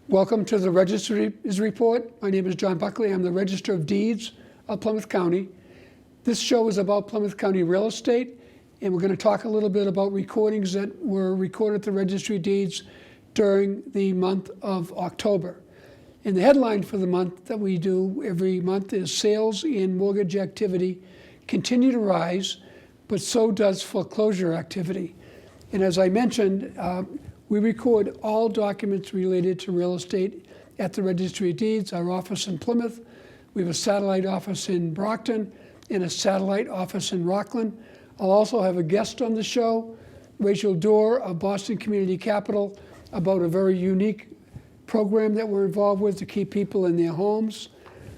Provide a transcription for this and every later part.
Welcome to the Register's Report. My name is John Buckley. I'm the Register of Deeds of Plymouth County. This show is about Plymouth County real estate, and we're going to talk a little bit about recordings that were recorded at the Registry of Deeds during the month of October. And the headline for the month that we do every month is Sales and Mortgage Activity Continue to Rise, but so does foreclosure activity. And as I mentioned, we record all documents related to real estate at the Registry of Deeds, our office in Plymouth. We have a satellite office in Brockton and a satellite office in Rockland. I'll also have a guest on the show, Rachael Dorr of Boston Community Capital, about a very unique program that we're involved with to keep people in their homes.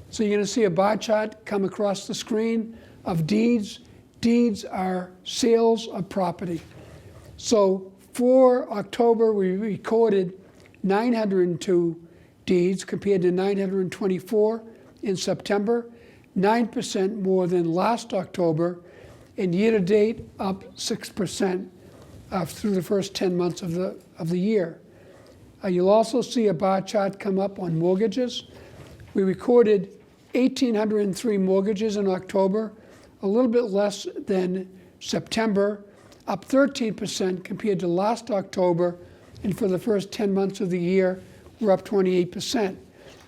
So you're going to see a bar chart come across the screen of deeds. Deeds are sales of property. So for October, we recorded 902 deeds compared to 924 in September, 9% more than last October, and year-to-date up 6% through the first 10 months of the year. You'll also see a bar chart come up on mortgages. We recorded 1,803 mortgages in October, a little bit less than September, up 13% compared to last October, and for the first 10 months of the year, we're up 28%.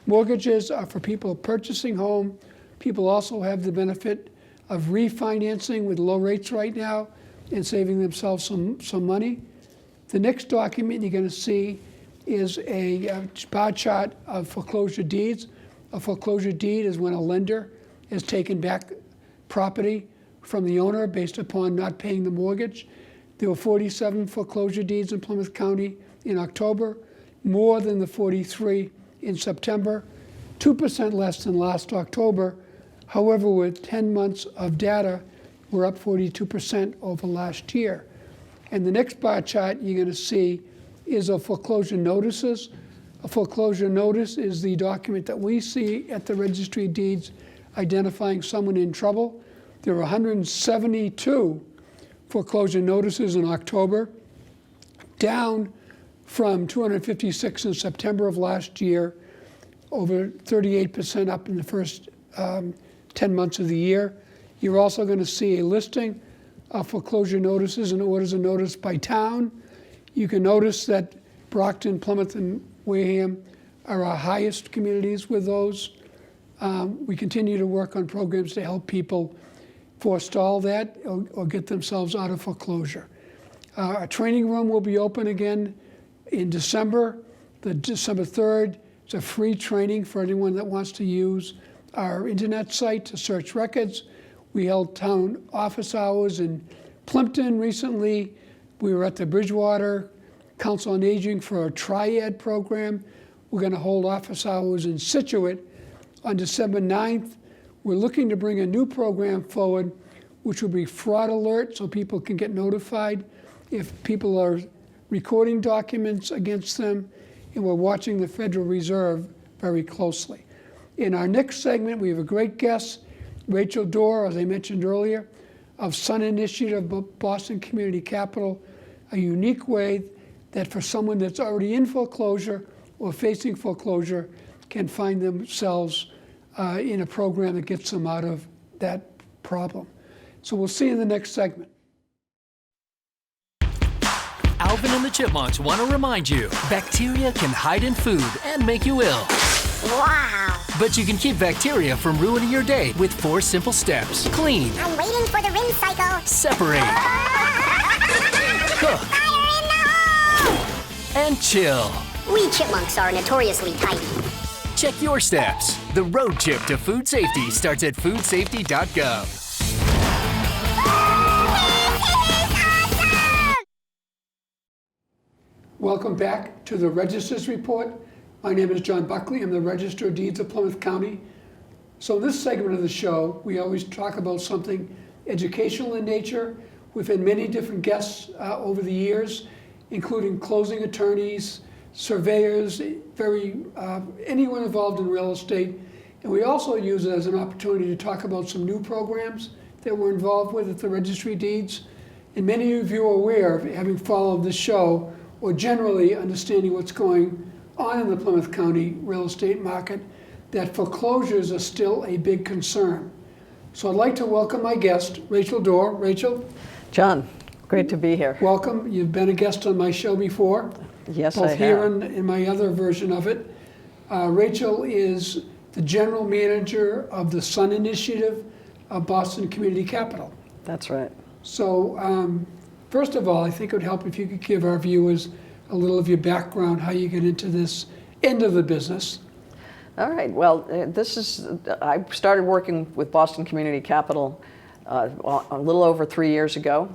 Mortgages are for people purchasing home. People also have the benefit of refinancing with low rates right now and saving themselves some money. The next document you're going to see is a bar chart of foreclosure deeds. A foreclosure deed is when a lender has taken back property from the owner based upon not paying the mortgage. There were 47 foreclosure deeds in Plymouth County in October, more than the 43 in September, 2% less than last October. However, with 10 months of data, we're up 42% over last year. And the next bar chart you're going to see is of foreclosure notices. A foreclosure notice is the document that we see at the Registry of Deeds identifying someone in trouble. There were 172 foreclosure notices in October, down from 256 in September of last year, over 38% up in the first 10 months of the year. You're also going to see a listing of foreclosure notices and orders of notice by town. You can notice that Brockton, Plymouth, and Wareham are our highest communities with those. We continue to work on programs to help people forestall that or get themselves out of foreclosure. Our training room will be open again in December, the December 3rd. It's a free training for anyone that wants to use our internet site to search records. We held town office hours in Plimpton recently. We were at the Bridgewater Council on Aging for a triad program. We're going to hold office hours in Situate on December 9th. We're looking to bring a new program forward, which will be fraud alert, so people can get notified if people are recording documents against them, and we're watching the Federal Reserve very closely. In our next segment, we have a great guest, Rachael Dorr, as I mentioned earlier, of Sun Initiative of Boston Community Capital, a unique way that for someone that's already in foreclosure or facing foreclosure can find themselves in a program that gets them out of that problem. So we'll see you in the next segment. Alvin and the Chipmunks want to remind you, bacteria can hide in food and make you ill. Wow! But you can keep bacteria from ruining your day with 4 simple steps. Clean. I'm waiting for the rinse cycle. Separate. Cook. Fire in the hole! And chill. We chipmunks are notoriously tidy. Check your steps. The road trip to food safety starts at foodsafety.gov. Welcome back to the Register's Report. My name is John Buckley. I'm the Register of Deeds of Plymouth County. So in this segment of the show, we always talk about something educational in nature. We've had many different guests over the years, including closing attorneys, surveyors, anyone involved in real estate. And we also use it as an opportunity to talk about some new programs that we're involved with at the Registry of Deeds. And many of you are aware, having followed this show, or generally understanding what's going on in the Plymouth County real estate market that foreclosures are still a big concern. So I'd like to welcome my guest, Rachael Dorr. Rachel, John, great to be here. welcome. You've been a guest on my show before. Yes, both I here have. and in my other version of it. Rachael is the general manager of the Sun Initiative of Boston Community Capital. That's right. So first of all, I think it would help if you could give our viewers a little of your background, how you get into this end of the business. All right. Well, I started working with Boston Community Capital a little over 3 years ago.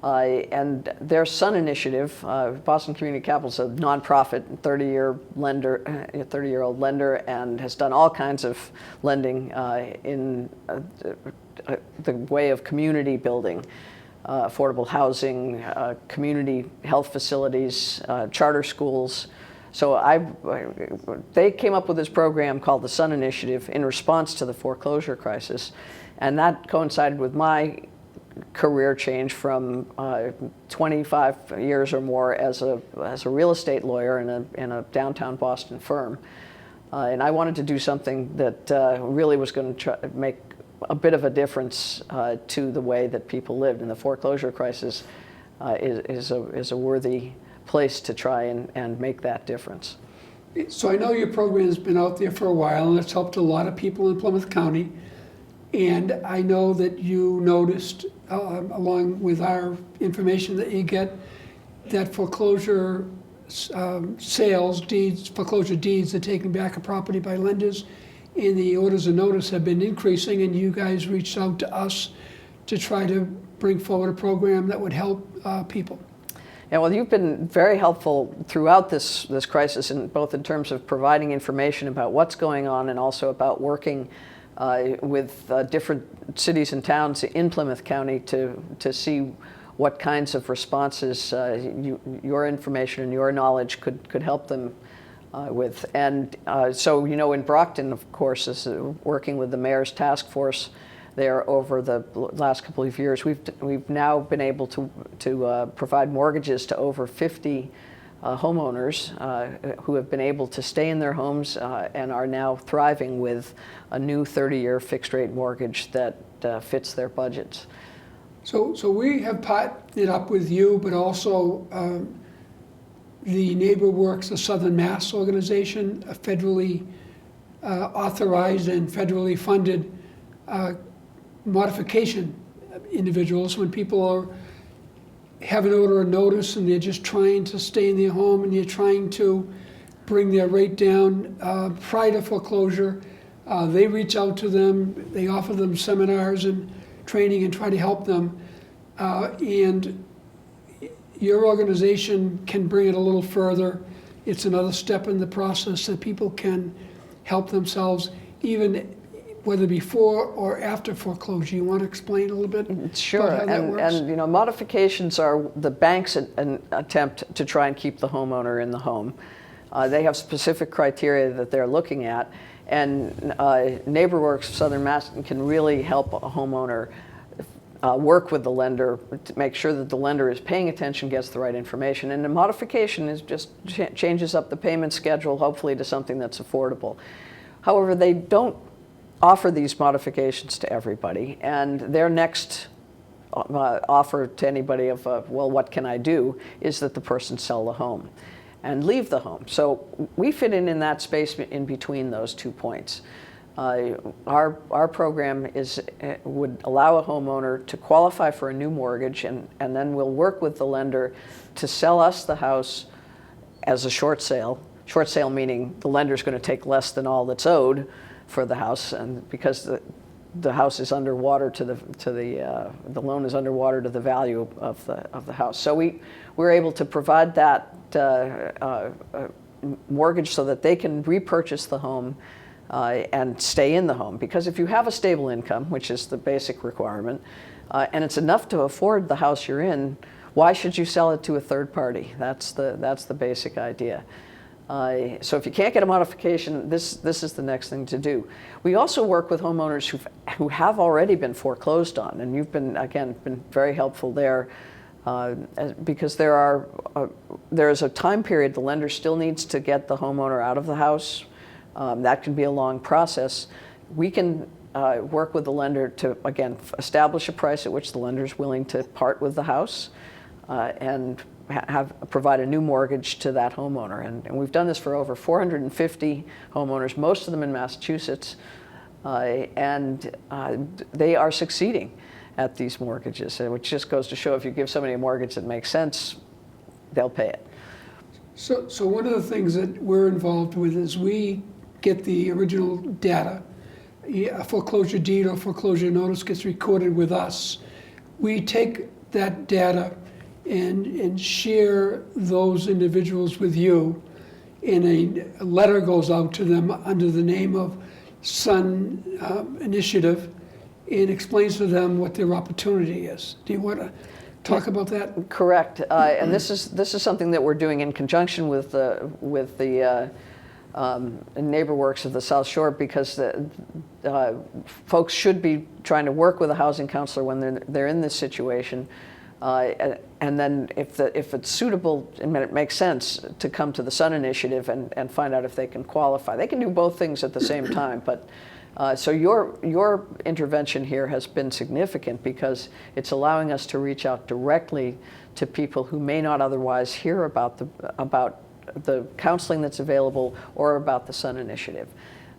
And their Sun Initiative, Boston Community Capital is a nonprofit, 30-year-old lender, and has done all kinds of lending in the way of community building, affordable housing, community health facilities, charter schools. So they came up with this program called the Sun Initiative in response to the foreclosure crisis, and that coincided with my career change from 25 years or more as a real estate lawyer in a downtown Boston firm. And I wanted to do something that really was going to make a bit of a difference to the way that people lived. And the foreclosure crisis is a worthy place to try and make that difference. So I know your program has been out there for a while, and it's helped a lot of people in Plymouth County. And I know that you noticed, along with our information that you get, that foreclosure sales deeds, foreclosure deeds are taking back a property by lenders, and the orders of notice have been increasing, and you guys reached out to us to try to bring forward a program that would help people. Yeah, well, you've been very helpful throughout this crisis, both in terms of providing information about what's going on and also about working with different cities and towns in Plymouth County to see what kinds of responses your information and your knowledge could help them with. And so, in Brockton, of course, is working with the mayor's task force there over the last couple of years. We've now been able to provide mortgages to over 50 homeowners who have been able to stay in their homes and are now thriving with a new 30-year fixed-rate mortgage that fits their budgets. So we have partnered up with you, but also the NeighborWorks, the Southern Mass organization, a federally authorized and federally funded modification individuals. When people have an order of notice and they're just trying to stay in their home and you're trying to bring their rate down prior to foreclosure, they reach out to them, they offer them seminars and training and try to help them. And your organization can bring it a little further. It's another step in the process that people can help themselves, even whether before or after foreclosure. You want to explain a little bit Sure. about how that works? And modifications are the bank's an attempt to try and keep the homeowner in the home. They have specific criteria that they're looking at, and NeighborWorks Southern Mass can really help a homeowner work with the lender to make sure that the lender is paying attention, gets the right information. And the modification is just changes up the payment schedule, hopefully to something that's affordable. However, they don't offer these modifications to everybody, and their next offer to anybody of, well, what can I do, is that the person sell the home and leave the home. So we fit in that space in between those 2 points. Our program would allow a homeowner to qualify for a new mortgage, and then we'll work with the lender to sell us the house as a short sale. Short sale meaning the lender's going to take less than all that's owed for the house, and because the house is underwater the loan is underwater to the value of the house. So we're able to provide that mortgage so that they can repurchase the home and stay in the home. Because if you have a stable income, which is the basic requirement, and it's enough to afford the house you're in, why should you sell it to a third party? That's the basic idea. So if you can't get a modification, this is the next thing to do. We also work with homeowners who have already been foreclosed on, and you've been very helpful there because there is a time period the lender still needs to get the homeowner out of the house. That can be a long process. We can work with the lender to, again, establish a price at which the lender is willing to part with the house and provide a new mortgage to that homeowner. And we've done this for over 450 homeowners, most of them in Massachusetts, and they are succeeding at these mortgages, which just goes to show if you give somebody a mortgage that makes sense, they'll pay it. So one of the things that we're involved with is we get the original data. A foreclosure deed or foreclosure notice gets recorded with us. We take that data and share those individuals with you, and a letter goes out to them under the name of Sun Initiative, and explains to them what their opportunity is. Do you want to talk about that? Correct, and this is something that we're doing in conjunction with the NeighborWorks of the South Shore, because folks should be trying to work with a housing counselor when they're in this situation, and then if it's suitable and it makes sense to come to the Sun Initiative and find out if they can qualify. They can do both things at the same time, but. So your intervention here has been significant because it's allowing us to reach out directly to people who may not otherwise hear about the counseling that's available or about the Sun Initiative.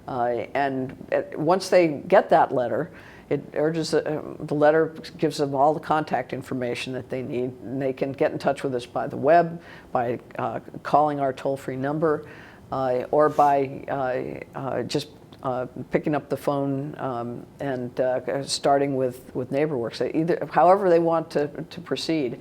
And once they get that letter, it urges the letter gives them all the contact information that they need, and they can get in touch with us by the web, by calling our toll-free number, or by just picking up the phone and starting with NeighborWorks. However they want to proceed,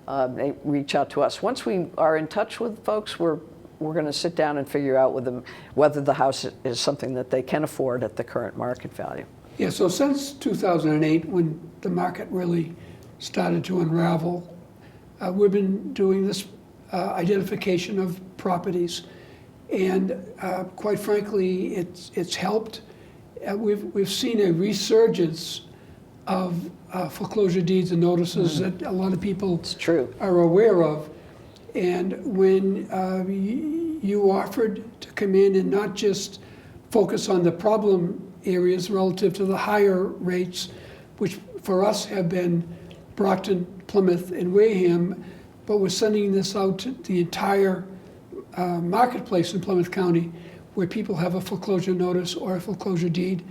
they reach out to us. Once we are in touch with folks, we're going to sit down and figure out with them whether the house is something that they can afford at the current market value. Yeah, so since 2008, when the market really started to unravel, we've been doing this identification of properties. And quite frankly, it's helped. We've seen a resurgence of foreclosure deeds and notices that a lot of people are aware of. And when you offered to come in and not just focus on the problem areas relative to the higher rates, which for us have been Brockton, Plymouth, and Wareham, but we're sending this out to the entire marketplace in Plymouth County where people have a foreclosure notice or a foreclosure deed.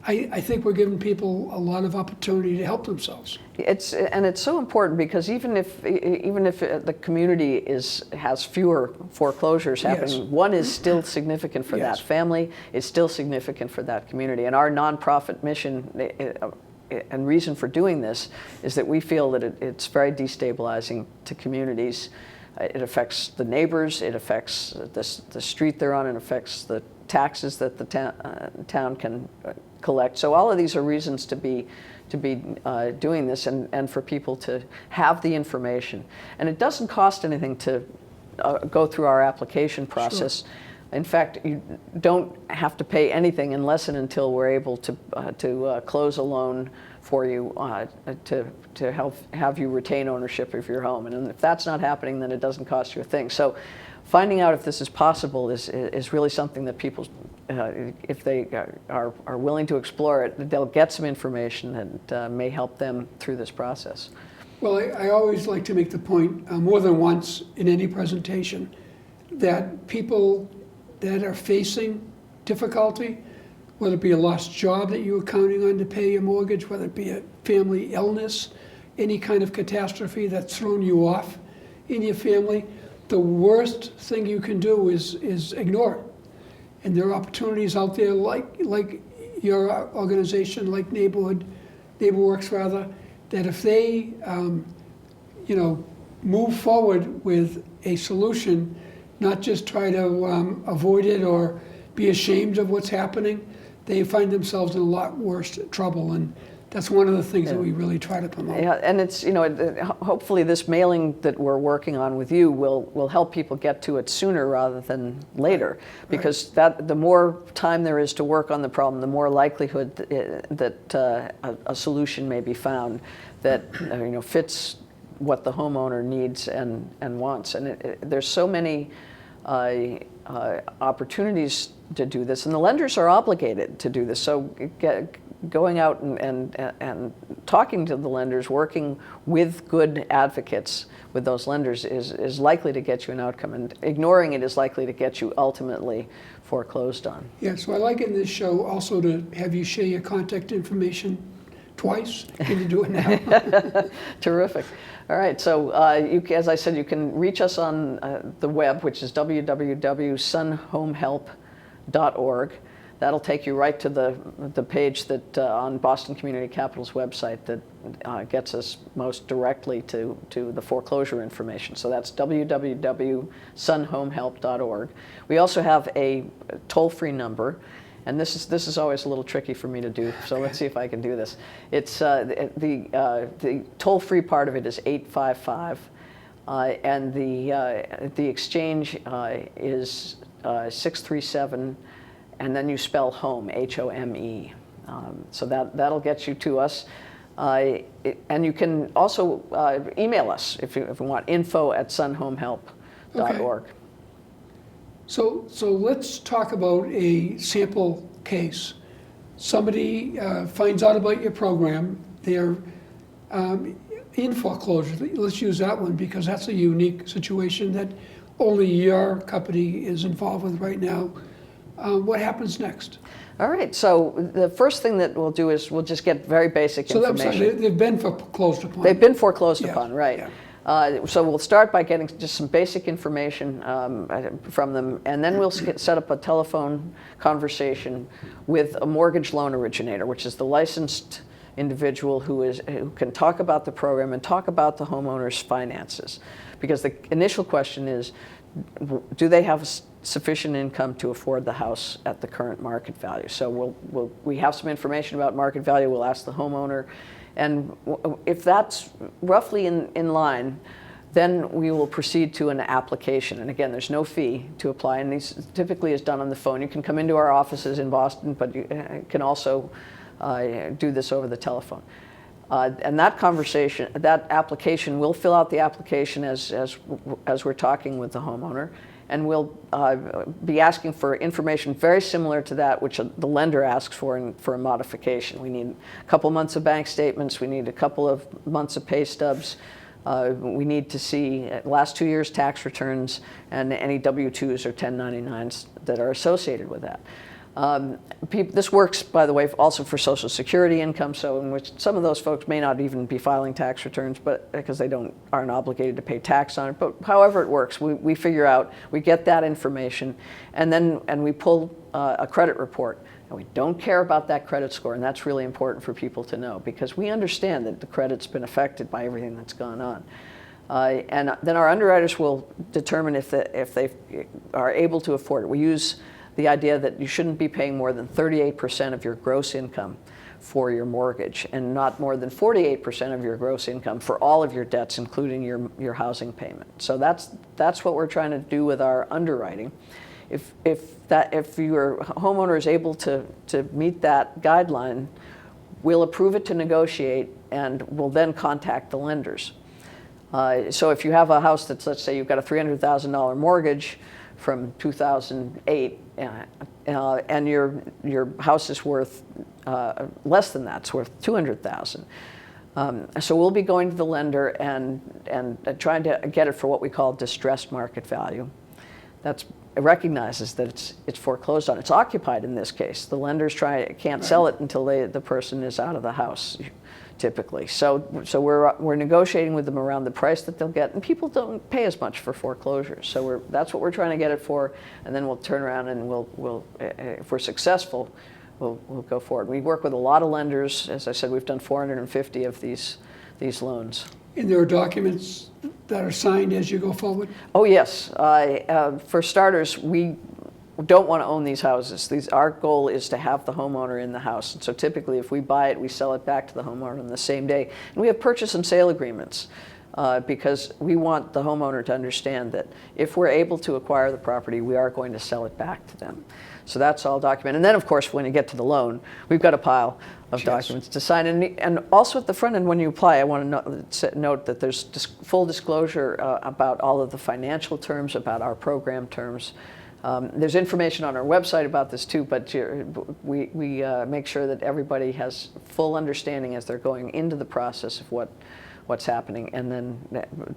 I think we're giving people a lot of opportunity to help themselves. It's so important because even if the community has fewer foreclosures happening, yes, one is still significant for that family. It's still significant for that community. And our nonprofit mission and reason for doing this is that we feel that it's very destabilizing to communities. It affects the neighbors, it affects the street they're on, it affects the taxes that the town can collect. So all of these are reasons to be doing this and for people to have the information. And it doesn't cost anything to go through our application process. Sure. In fact, you don't have to pay anything unless and until we're able to close a loan for you to help have you retain ownership of your home. And if that's not happening, then it doesn't cost you a thing. So finding out if this is possible is really something that people, if they are willing to explore it, they'll get some information that may help them through this process. Well, I always like to make the point more than once in any presentation that people that are facing difficulty, whether it be a lost job that you were counting on to pay your mortgage, whether it be a family illness, any kind of catastrophe that's thrown you off in your family, the worst thing you can do is ignore it. And there are opportunities out there like your organization, like NeighborWorks rather, that if they move forward with a solution, not just try to avoid it or be ashamed of what's happening, they find themselves in a lot worse trouble. And that's one of the things that we really try to promote. Yeah, and it's, hopefully this mailing that we're working on with you will help people get to it sooner rather than later. Because the more time there is to work on the problem, the more likelihood that a solution may be found that fits what the homeowner needs and wants. And there's so many opportunities to do this, and the lenders are obligated to do this. So going out and talking to the lenders, working with good advocates with those lenders is likely to get you an outcome, and ignoring it is likely to get you ultimately foreclosed on. Yeah, so I like in this show also to have you share your contact information twice. Can you do it now? Terrific. All right, so as I said, you can reach us on the web, which is www.sunhomehelp.org. That'll take you right to the page that on Boston Community Capital's website that gets us most directly to the foreclosure information. So that's www.sunhomehelp.org. We also have a toll-free number, and this is always a little tricky for me to do. So let's see if I can do this. It's the toll-free part of it is 855, and the exchange is 637. And then you spell home, H-O-M-E. So that'll get you to us. And you can also email us if you want, info@sunhomehelp.org. Okay. So let's talk about a sample case. Somebody finds out about your program. They're in foreclosure. Let's use that one because that's a unique situation that only your company is involved with right now. What happens next? All right, so the first thing that we'll do is we'll just get very basic information. So they've been foreclosed upon. They've been foreclosed Yeah, upon, right. yeah. So we'll start by getting just some basic information from them, and then we'll set up a telephone conversation with a mortgage loan originator, which is the licensed individual who can talk about the program and talk about the homeowner's finances. Because the initial question is, do they have sufficient income to afford the house at the current market value? So we have some information about market value. We'll ask the homeowner, and if that's roughly in line, then we will proceed to an application. And again, there's no fee to apply, and these typically is done on the phone. You can come into our offices in Boston, but you can also do this over the telephone. And that application, we'll fill out the application as we're talking with the homeowner, and we'll be asking for information very similar to that which the lender asks for a modification. We need a couple months of bank statements. We need a couple of months of pay stubs. We need to see last 2 years' tax returns and any W-2s or 1099s that are associated with that. This works, by the way, also for Social Security income, so in which some of those folks may not even be filing tax returns, but because they aren't obligated to pay tax on it. But however it works, we figure out, we get that information, and we pull a credit report. And we don't care about that credit score, and that's really important for people to know, because we understand that the credit's been affected by everything that's gone on. And then our underwriters will determine if they are able to afford it. We use the idea that you shouldn't be paying more than 38% of your gross income for your mortgage, and not more than 48% of your gross income for all of your debts, including your housing payment. So that's what we're trying to do with our underwriting. If your homeowner is able to meet that guideline, we'll approve it to negotiate, and we'll then contact the lenders. So if you have a house that's, let's say you've got a $300,000 mortgage from 2008, and your house is worth less than that, it's worth $200,000. So we'll be going to the lender and trying to get it for what we call distressed market value. It recognizes that it's foreclosed on. It's occupied in this case. The lenders can't sell it until the person is out of the house, typically. So we're negotiating with them around the price that they'll get, and people don't pay as much for foreclosures. So that's what we're trying to get it for, and then we'll turn around and we'll if we're successful, we'll go forward. We work with a lot of lenders. As I said, we've done 450 of these loans. And there are documents that are signed as you go forward? Oh yes. For starters, we don't want to own these houses. Our goal is to have the homeowner in the house. And so typically if we buy it, we sell it back to the homeowner on the same day. And we have purchase and sale agreements because we want the homeowner to understand that if we're able to acquire the property, we are going to sell it back to them. So that's all documented. And then, of course, when you get to the loan, we've got a pile of documents to sign. And also at the front end, when you apply, I want to note that there's full disclosure about all of the financial terms, about our program terms. There's information on our website about this too, but we make sure that everybody has full understanding as they're going into the process of what's happening, and then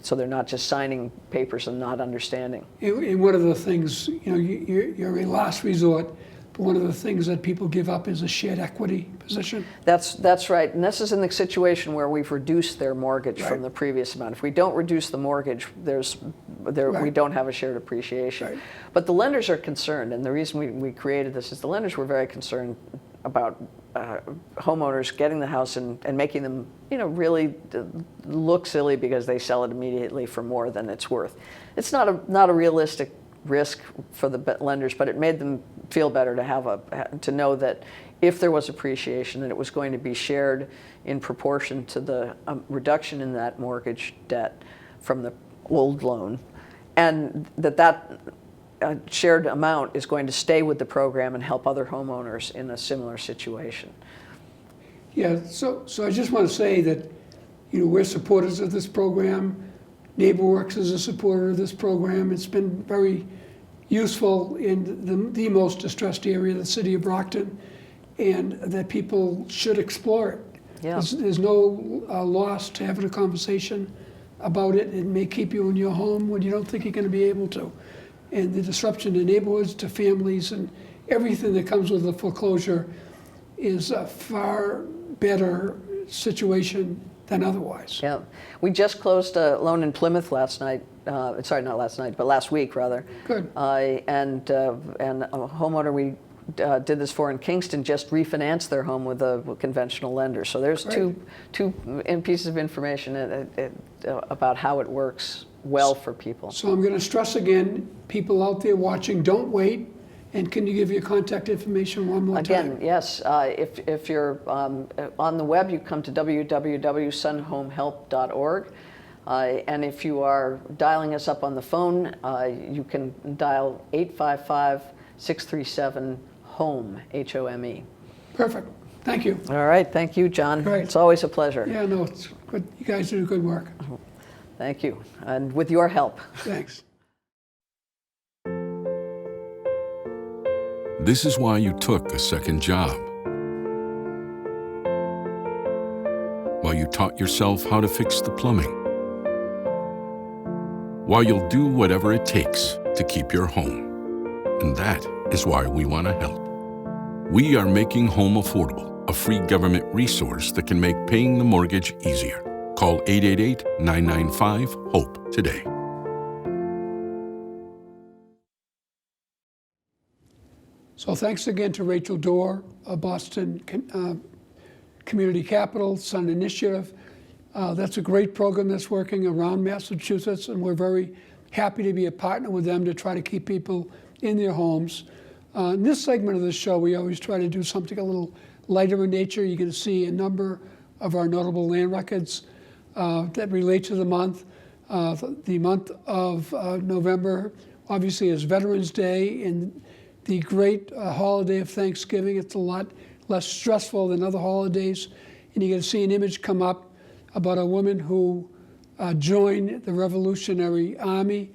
so they're not just signing papers and not understanding. And one of the things, you're a last resort, but one of the things that people give up is a shared equity position. That's right, and this is in the situation where we've reduced their mortgage from the previous amount. If we don't reduce the mortgage, we don't have a shared appreciation. Right. But the lenders are concerned, and the reason we created this is the lenders were very concerned about homeowners getting the house and making them, really look silly because they sell it immediately for more than it's worth. It's not a realistic risk for the lenders, but it made them feel better to know that if there was appreciation, that it was going to be shared in proportion to the reduction in that mortgage debt from the old loan, and that shared amount is going to stay with the program and help other homeowners in a similar situation. Yeah, so I just want to say that, we're supporters of this program. NeighborWorks is a supporter of this program. It's been very useful in the most distressed area of the city of Brockton, and that people should explore it. Yeah. There's no loss to having a conversation about it. It may keep you in your home when you don't think you're going to be able to. And the disruption to neighborhoods, to families, and everything that comes with the foreclosure is a far better situation than otherwise. Yeah, we just closed a loan in Plymouth last night. Sorry, not last night, but last week rather. Good. And a homeowner we did this for in Kingston just refinanced their home with a conventional lender. So there's two pieces of information about how it works well for people. So I'm going to stress again, people out there watching, don't wait. And can you give your contact information one more time? Again, yes. If you're on the web, you come to www.sunhomehelp.org. And if you are dialing us up on the phone, you can dial 855-637-HOME, H-O-M-E. Perfect. Thank you. All right. Thank you, John. Great. It's always a pleasure. Yeah, no, it's good. You guys do good work. Thank you. And with your help. Thanks. This is why you took a second job. Why you taught yourself how to fix the plumbing. Why you'll do whatever it takes to keep your home. And that is why we want to help. We are making home affordable, a free government resource that can make paying the mortgage easier. Call 888-995-HOPE today. So thanks again to Rachael Dorr, Boston Community Capital, Sun Initiative. That's a great program that's working around Massachusetts, and we're very happy to be a partner with them to try to keep people in their homes. In this segment of the show, we always try to do something a little lighter in nature. You're going to see a number of our notable land records that relate to the month. The month of November, obviously, is Veterans Day, and the great holiday of Thanksgiving. It's a lot less stressful than other holidays. And you're going to see an image come up about a woman who joined the Revolutionary Army,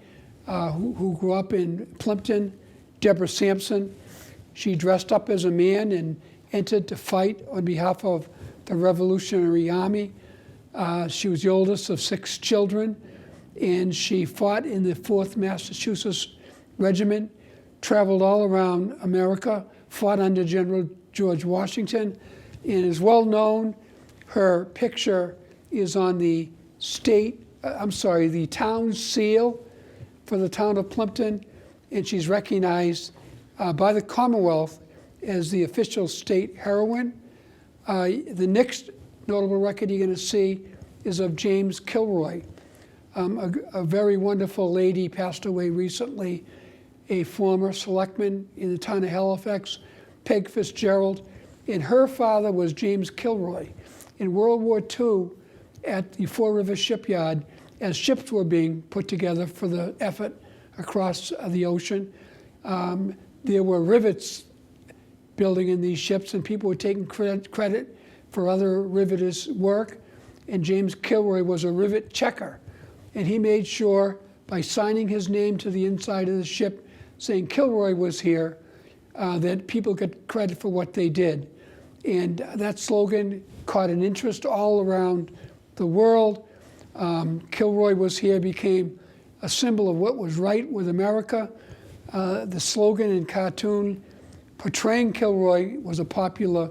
who grew up in Plymouth, Deborah Sampson. She dressed up as a man and entered to fight on behalf of the Revolutionary Army. She was the oldest of 6 children, and she fought in the 4th Massachusetts Regiment, traveled all around America, fought under General George Washington, and is well known. Her picture is on the the town seal for the town of Plymouth, and she's recognized by the Commonwealth as the official state heroine. The next notable record you're going to see is of James Kilroy, a very wonderful lady, passed away recently, a former selectman in the town of Halifax, Peg Fitzgerald, and her father was James Kilroy. In World War II, at the Four Rivers Shipyard, as ships were being put together for the effort across the ocean. There were rivets building in these ships, and people were taking credit for other riveters' work. And James Kilroy was a rivet checker, and he made sure by signing his name to the inside of the ship, saying Kilroy was here, that people get credit for what they did. And that slogan caught an interest all around the world. Kilroy was here became a symbol of what was right with America. The slogan and cartoon portraying Kilroy was a popular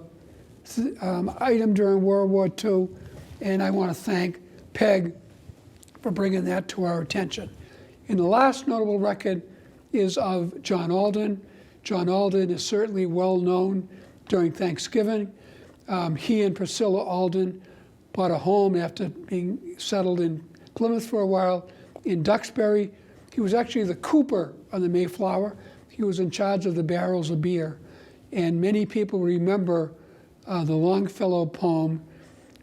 item during World War II, and I want to thank Peg for bringing that to our attention. And the last notable record is of John Alden. John Alden is certainly well known during Thanksgiving. He and Priscilla Alden bought a home after being settled in Plymouth for a while in Duxbury. He was actually the cooper on the Mayflower. He was in charge of the barrels of beer. And many people remember the Longfellow poem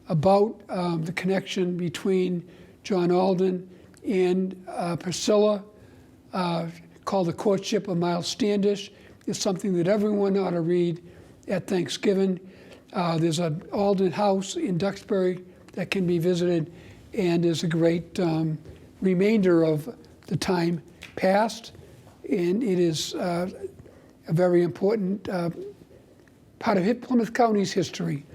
about the connection between John Alden and Priscilla, called The Courtship of Miles Standish. It's something that everyone ought to read at Thanksgiving. There's an Alden house in Duxbury that can be visited, and is a great remainder of the time past. And it is a very important part of Plymouth County's history.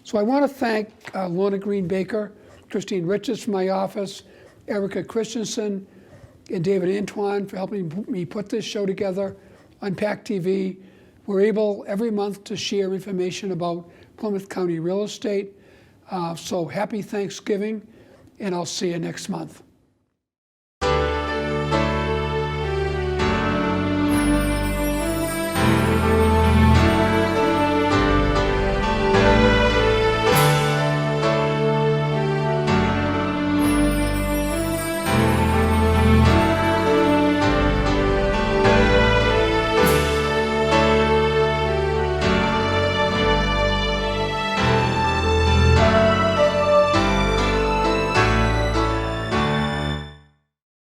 So I want to thank Lorna Green Baker, Christine Richards from my office, Erica Christensen, and David Antoine for helping me put this show together on PAC TV. We're able every month to share information about Plymouth County real estate. So happy Thanksgiving, and I'll see you next month.